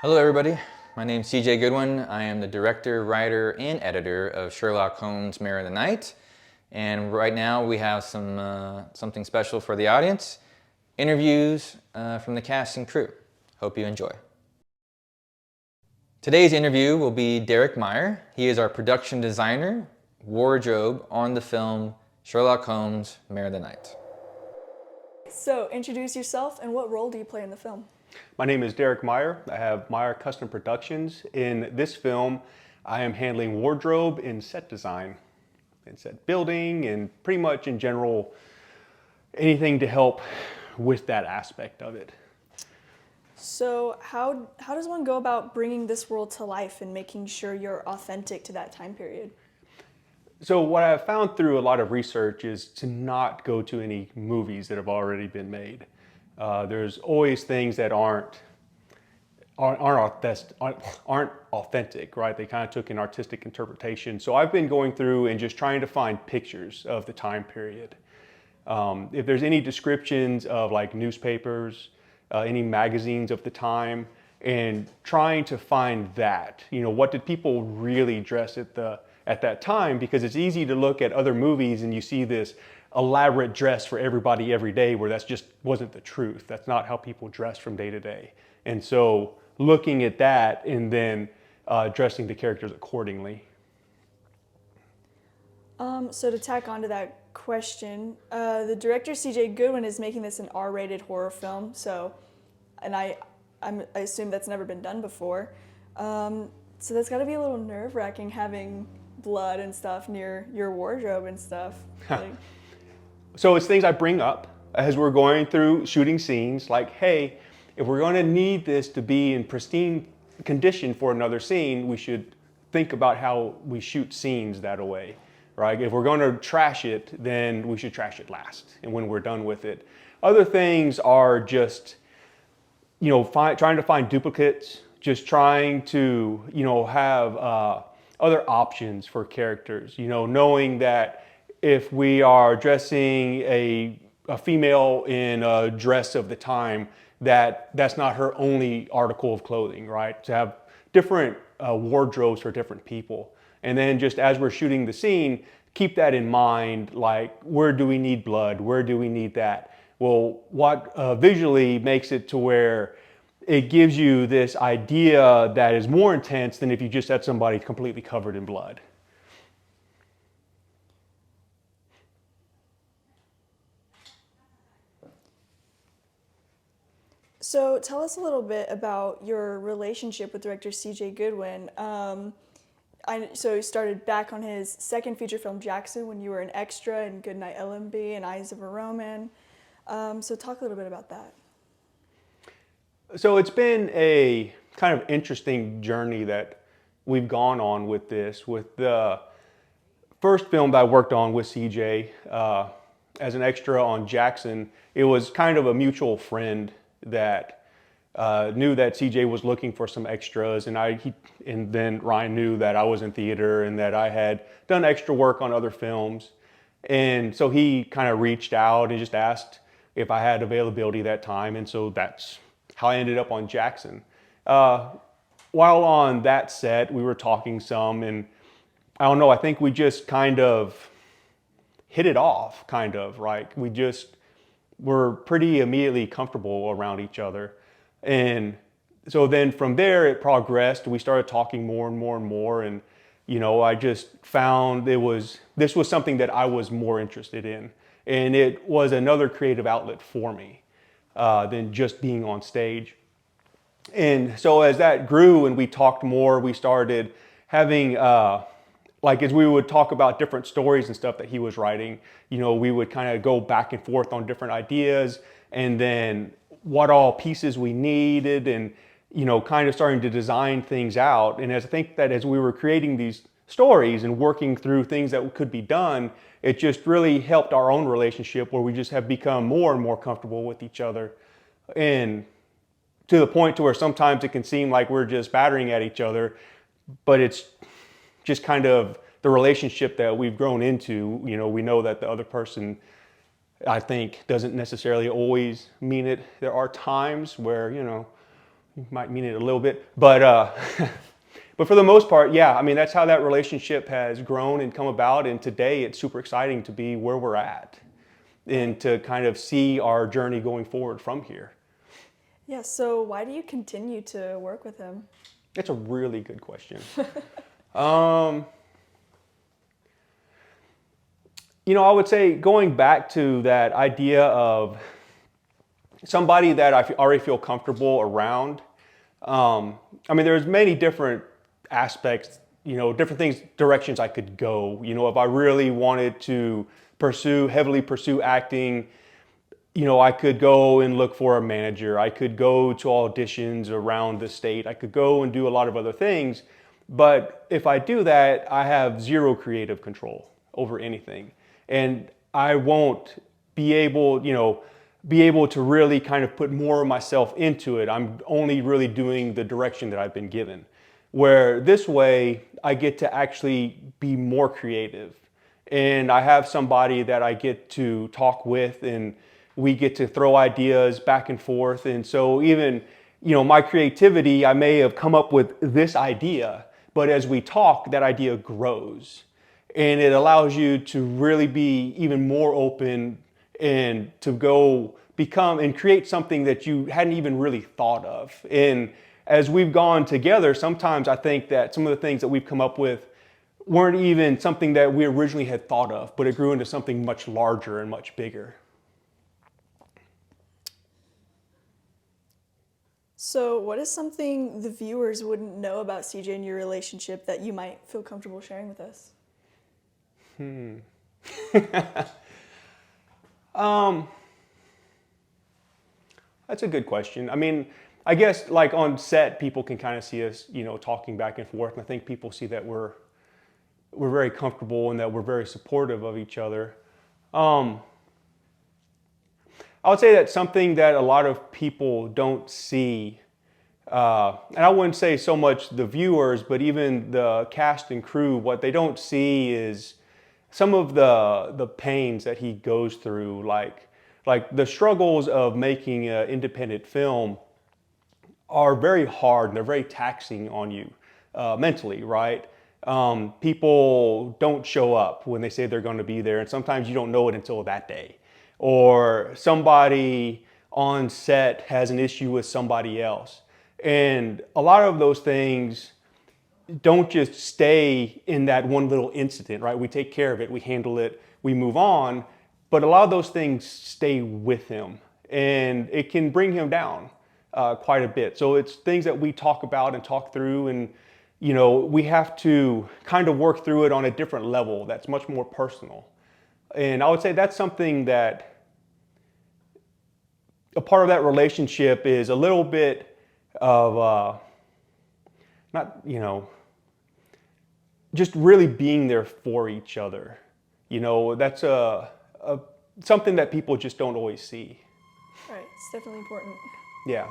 Hello everybody, my name is CJ Goodwin. I am the director, writer, and editor of Sherlock Holmes, Mare of the Night. And right now we have something special for the audience, interviews from the cast and crew. Hope you enjoy. Today's interview will be Derek Meier. He is our production designer, wardrobe on the film Sherlock Holmes, Mare of the Night. So, introduce yourself and what role do you play in the film? My name is Derek Meier. I have Meier Custom Productions. In this film, I am handling wardrobe and set design and set building and pretty much in general anything to help with that aspect of it. So, how does one go about bringing this world to life and making sure you're authentic to that time period? So what I've found through a lot of research is to not go to any movies that have already been made. There's always things that aren't authentic, right? They kind of took an artistic interpretation. So I've been going through and just trying to find pictures of the time period. If there's any descriptions of like newspapers, any magazines of the time, and trying to find that, what did people really dress at that time? Because it's easy to look at other movies and you see this elaborate dress for everybody every day where that's just wasn't the truth. That's not how people dress from day to day. And so looking at that and then dressing the characters accordingly. So to tack onto that question, the director CJ Goodwin is making this an R-rated horror film. And I assume that's never been done before. So that's got to be a little nerve-wracking having blood and stuff near your wardrobe and stuff. So it's things I bring up as we're going through shooting scenes, like, hey, if we're going to need this to be in pristine condition for another scene, we should think about how we shoot scenes that way, right? If we're going to trash it, then we should trash it last and when we're done with it. Other things are just, trying to find duplicates, just trying to, have other options for characters, knowing that if we are dressing a female in a dress of the time, that's not her only article of clothing, right? To have different wardrobes for different people. And then just as we're shooting the scene, keep that in mind, like where do we need blood? Where do we need that? Well, what visually makes it to where it gives you this idea that is more intense than if you just had somebody completely covered in blood. So tell us a little bit about your relationship with director CJ Goodwin. So he started back on his second feature film, Jackson, when you were an extra in Goodnight LMB and Eyes of a Roman. So talk a little bit about that. So it's been a kind of interesting journey that we've gone on with this. With the first film that I worked on with CJ as an extra on Jackson, it was kind of a mutual friend that knew that CJ was looking for some extras, and then Ryan knew that I was in theater and that I had done extra work on other films. And so he kind of reached out and just asked if I had availability that time, and so that's how I ended up on Jackson. While on that set, we were talking some, and I don't know, I think we just kind of hit it off, right? We just were pretty immediately comfortable around each other. And so then from there, it progressed. We started talking more and more and more, and I just found this was something that I was more interested in, and it was another creative outlet for me. Than just being on stage. And so as that grew and we talked more, we started having, as we would talk about different stories and stuff that he was writing, we would kind of go back and forth on different ideas and then what all pieces we needed and, kind of starting to design things out. And I think that as we were creating these stories and working through things that could be done, it just really helped our own relationship where we just have become more and more comfortable with each other. And to the point to where sometimes it can seem like we're just battering at each other, but it's just kind of the relationship that we've grown into. We know that the other person, I think, doesn't necessarily always mean it. There are times where, might mean it a little bit, but but for the most part, yeah, I mean, that's how that relationship has grown and come about. And today it's super exciting to be where we're at and to kind of see our journey going forward from here. Yeah, so why do you continue to work with him? That's a really good question. I would say going back to that idea of somebody that I already feel comfortable around. I mean, there's many different aspects, different things, directions I could go. If I really wanted to heavily pursue acting, I could go and look for a manager. I could go to auditions around the state. I could go and do a lot of other things. But if I do that, I have zero creative control over anything. And I won't be able to really kind of put more of myself into it. I'm only really doing the direction that I've been given. Where this way, I get to actually be more creative. And I have somebody that I get to talk with, and we get to throw ideas back and forth. And so even, my creativity, I may have come up with this idea, but as we talk, that idea grows. And it allows you to really be even more open and to go become and create something that you hadn't even really thought of. And as we've gone together, sometimes I think that some of the things that we've come up with weren't even something that we originally had thought of, but it grew into something much larger and much bigger. So what is something the viewers wouldn't know about CJ and your relationship that you might feel comfortable sharing with us? That's a good question. I mean, I guess like on set, people can kind of see us, talking back and forth. And I think people see that we're very comfortable and that we're very supportive of each other. I would say that's something that a lot of people don't see. And I wouldn't say so much the viewers, but even the cast and crew, what they don't see is some of the pains that he goes through, like the struggles of making an independent film are very hard and they're very taxing on you mentally, right? People don't show up when they say they're going to be there, and sometimes you don't know it until that day. Or somebody on set has an issue with somebody else. And a lot of those things don't just stay in that one little incident, right? We take care of it, we handle it, we move on. But a lot of those things stay with him, and it can bring him down quite a bit. So it's things that we talk about and talk through, and we have to kind of work through it on a different level that's much more personal. And I would say that's something that a part of that relationship is a little bit of just really being there for each other. That's something that people just don't always see. Right, it's definitely important. Yeah.